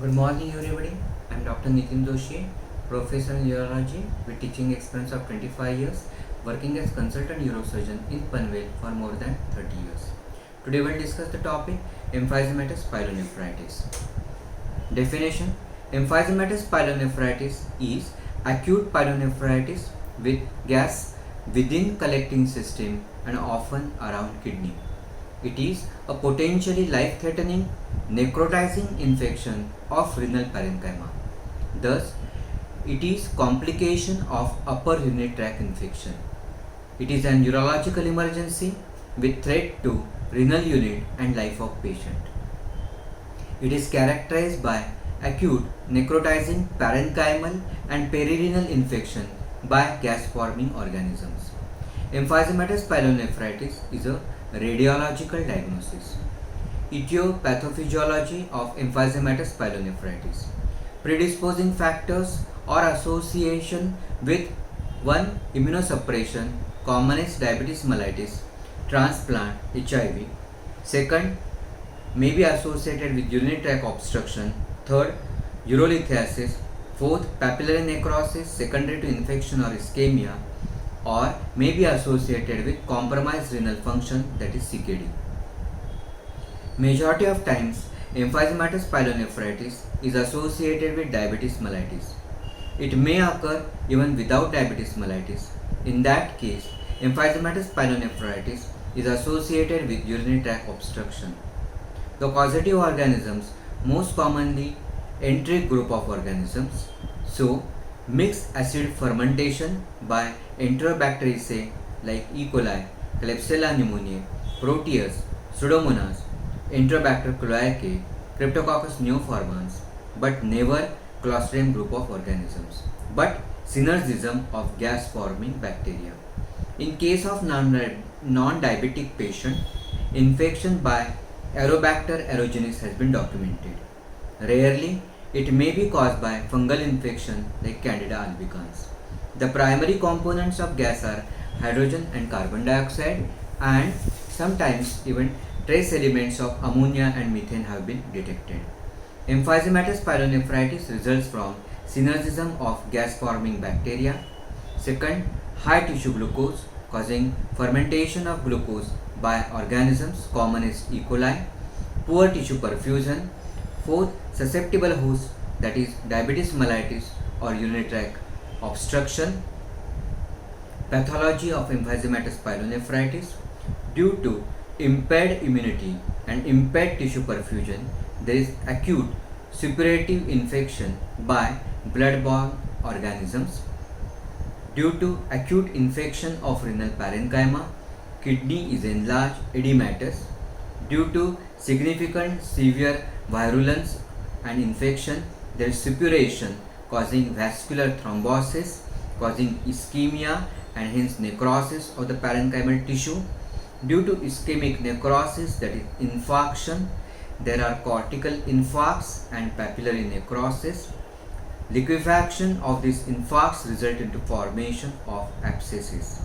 Good morning, everybody. I'm Dr. Nitin Doshi, Professor in Urology with teaching experience of 25 years, working as consultant neurosurgeon in Panvel for more than 30 years. Today, we'll discuss the topic emphysematous pyelonephritis. Definition: emphysematous pyelonephritis is acute pyelonephritis with gas within collecting system and often around kidney. It is a potentially life-threatening necrotizing infection of renal parenchyma. Thus, it is complication of upper urinary tract infection. It is an urological emergency with threat to renal unit and life of patient. It is characterized by acute necrotizing parenchymal and perirenal infection by gas-forming organisms. Emphysematous pyelonephritis is a radiological diagnosis. Etiopathophysiology of emphysematous pyelonephritis. Predisposing factors or association with 1. Immunosuppression, commonest diabetes mellitus, transplant, HIV. Second, may be associated with urinary tract obstruction. Third, urolithiasis. Fourth, papillary necrosis secondary to infection or ischemia, or may be associated with compromised renal function, that is CKD. Majority of times, emphysematous pyelonephritis is associated with diabetes mellitus. It may occur even without diabetes mellitus. In that case, emphysematous pyelonephritis is associated with urinary tract obstruction. The causative organisms, most commonly enteric group of organisms, so mixed acid fermentation by Enterobacteriaceae like E. coli, Klebsiella pneumoniae, Proteus, Pseudomonas, Enterobacter cloacae, Cryptococcus neoformans, but never Clostridium group of organisms, but synergism of gas-forming bacteria. In case of non-diabetic patient, infection by Aerobacter aerogenes has been documented. Rarely, it may be caused by fungal infection like Candida albicans. The primary components of gas are hydrogen and carbon dioxide, and sometimes even trace elements of ammonia and methane have been detected. Emphysematous pyelonephritis results from synergism of gas-forming bacteria. Second, high tissue glucose causing fermentation of glucose by organisms common as E. coli. Poor tissue perfusion. Fourth, susceptible host, that is diabetes mellitus or urinary tract obstruction. Pathology of emphysematous pyelonephritis: due to impaired immunity and impaired tissue perfusion, there is acute suppurative infection by blood-borne organisms. Due to acute infection of renal parenchyma, kidney is enlarged, edematous. Due to significant severe virulence and infection, there is suppuration causing vascular thrombosis, causing ischemia and hence necrosis of the parenchymal tissue. Due to ischemic necrosis, that is infarction, there are cortical infarcts and papillary necrosis. Liquefaction of these infarcts result into formation of abscesses.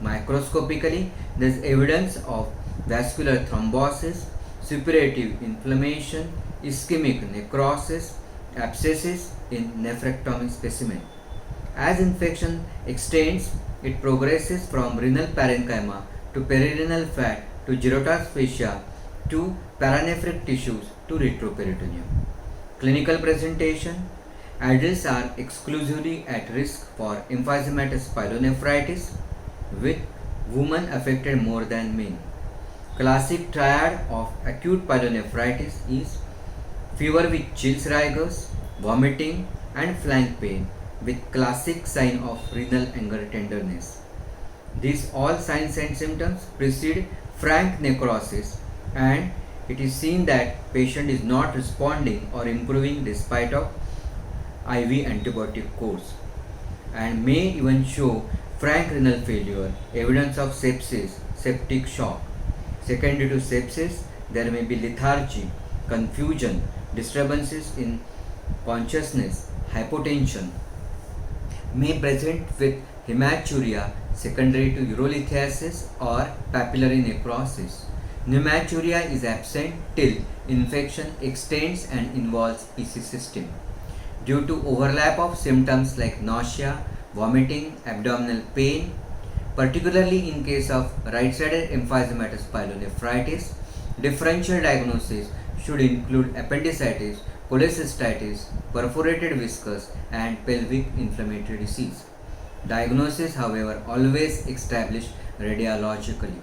Microscopically, there is evidence of vascular thrombosis, suppurative inflammation, ischemic necrosis, abscesses in nephrectomy specimen. As infection extends, it progresses from renal parenchyma to perirenal fat to Gerota's fascia to paranephric tissues to retroperitoneum. Clinical presentation: adults are exclusively at risk for emphysematous pyelonephritis, with women affected more than men. Classic triad of acute pyelonephritis is fever with chills rigors, vomiting and flank pain with classic sign of renal anger tenderness. These all signs and symptoms precede frank necrosis, and it is seen that patient is not responding or improving despite of IV antibiotic course, and may even show frank renal failure, evidence of sepsis, septic shock. Second, due to sepsis, there may be lethargy, confusion, disturbances in consciousness, hypotension. May present with hematuria secondary to urolithiasis or papillary necrosis. Pneumaturia is absent till infection extends and involves PC system. Due to overlap of symptoms like nausea, vomiting, abdominal pain, particularly in case of right-sided emphysematous pyelonephritis, differential diagnosis should include appendicitis, cholecystitis, perforated viscous, and pelvic inflammatory disease. Diagnosis, however, always established radiologically.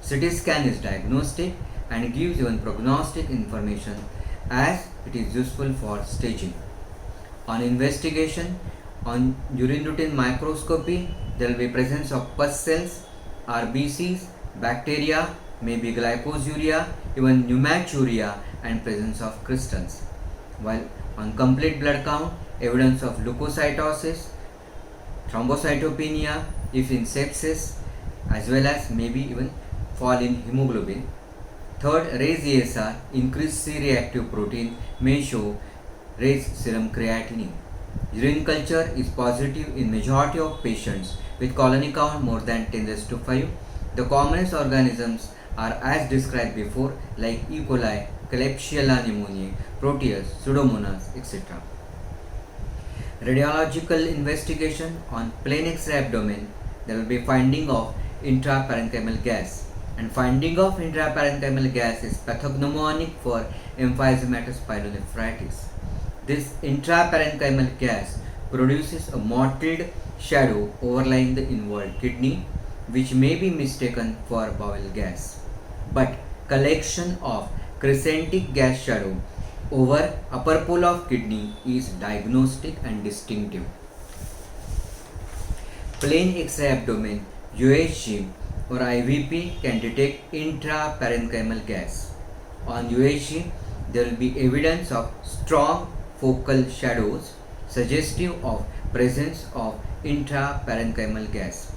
CT scan is diagnostic and gives even prognostic information as it is useful for staging. On investigation, on urine routine microscopy, there will be presence of pus cells, RBCs, bacteria, maybe glycosuria, even pneumaturia, and presence of crystals. While on complete blood count, evidence of leukocytosis, thrombocytopenia, if in sepsis, as well as maybe even fall in hemoglobin. Third, raised ESR, increased C-reactive protein may show raised serum creatinine. Urine culture is positive in majority of patients with colony count more than 10^5. The commonest organisms are as described before, like E. coli, Klebsiella pneumoniae, Proteus, Pseudomonas, etc. Radiological investigation on plain X-ray abdomen, there will be finding of intraparenchymal gas, and finding of intraparenchymal gas is pathognomonic for emphysematous pyelonephritis. This intraparenchymal gas produces a mottled shadow overlying the involved kidney, which may be mistaken for bowel gas. But collection of crescentic gas shadow over upper pole of kidney is diagnostic and distinctive. Plain X-ray abdomen, UHG or IVP can detect intraparenchymal gas. On UHG, there will be evidence of strong focal shadows suggestive of presence of intraparenchymal gas.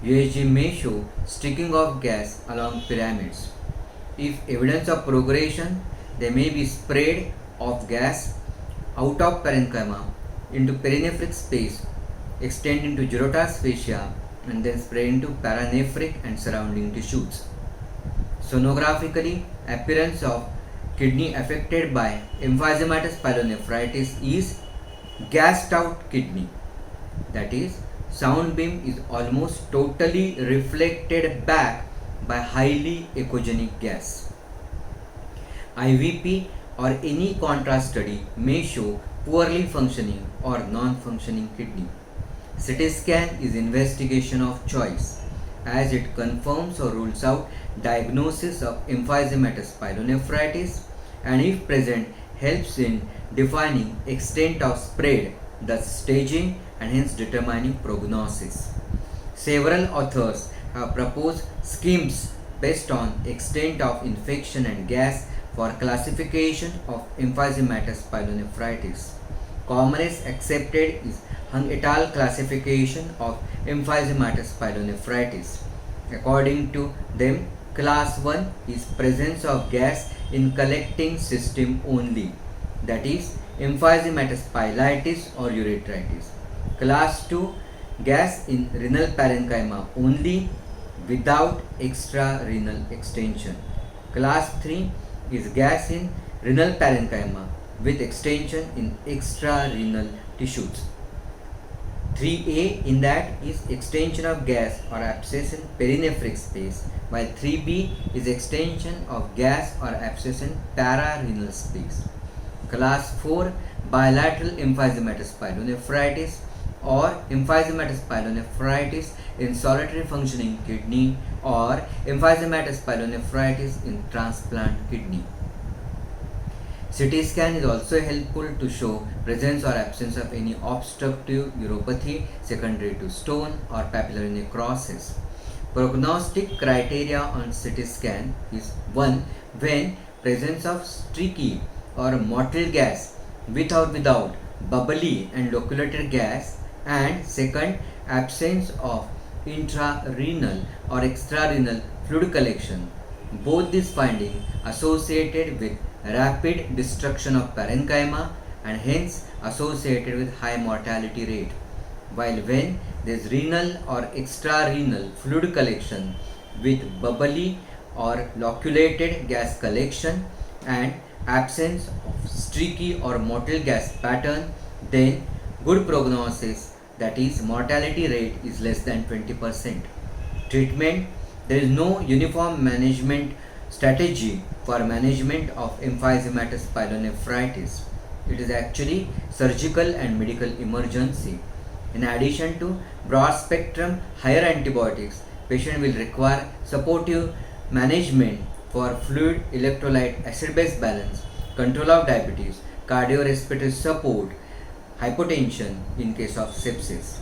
UHG may show sticking of gas along pyramids. If evidence of progression, there may be spread of gas out of parenchyma into perinephric space, extend into Gerota's fascia, and then spread into paranephric and surrounding tissues. Sonographically, appearance of kidney affected by emphysematous pyelonephritis is gassed out kidney. That is, sound beam is almost totally reflected back by highly echogenic gas. IVP or any contrast study may show poorly functioning or non-functioning kidney. CT scan is investigation of choice as it confirms or rules out diagnosis of emphysematous pyelonephritis and if present helps in defining extent of spread, thus staging and hence determining prognosis. Several authors have proposed schemes based on extent of infection and gas for classification of emphysematous pyelonephritis. Commonest accepted is Hung et al. Classification of emphysematous pyelonephritis. According to them, class 1 is presence of gas in collecting system only, that is emphysematous pyelitis or urethritis. Class 2, gas in renal parenchyma only without extra-renal extension. Class 3 is gas in renal parenchyma with extension in extra-renal tissues. 3A in that is extension of gas or abscess in perinephric space, while 3B is extension of gas or abscess in pararenal space. Class 4, bilateral emphysematous pyelonephritis or emphysematous pyelonephritis in solitary functioning kidney or emphysematous pyelonephritis in transplant kidney. CT scan is also helpful to show presence or absence of any obstructive uropathy secondary to stone or papillary necrosis. Prognostic criteria on CT scan is 1. When presence of streaky or mottled gas with or without bubbly and loculated gas, and second, absence of intrarenal or extrarenal fluid collection. Both these findings associated with rapid destruction of parenchyma and hence associated with high mortality rate, while when there is renal or extrarenal fluid collection with bubbly or loculated gas collection and absence of streaky or motile gas pattern, then good prognosis, that is mortality rate is less than 20%. Treatment: there is no uniform management strategy for management of emphysematous pyelonephritis. It is actually surgical and medical emergency. In addition to broad spectrum higher antibiotics, patient will require supportive management for fluid electrolyte acid base balance, control of diabetes, cardiorespiratory support, hypotension in case of sepsis.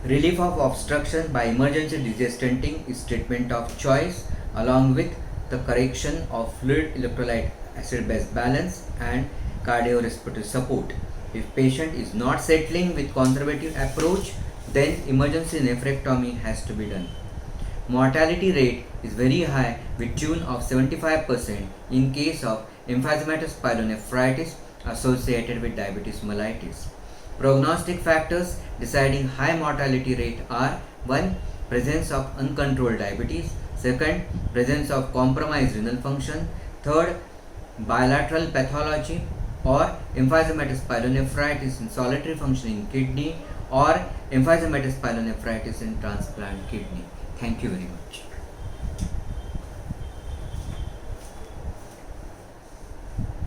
Relief of obstruction by emergency disease stenting is treatment of choice, along with the correction of fluid electrolyte acid base balance and cardiorespiratory support. If patient is not settling with conservative approach, then emergency nephrectomy has to be done. Mortality rate is very high with tune of 75% in case of emphysematous pyelonephritis associated with diabetes mellitus. Prognostic factors deciding high mortality rate are: 1. Presence of uncontrolled diabetes, 2nd. Presence of compromised renal function, 3rd. Bilateral pathology or emphysematous pyelonephritis in solitary functioning kidney or emphysematous pyelonephritis in transplant kidney. Thank you very much.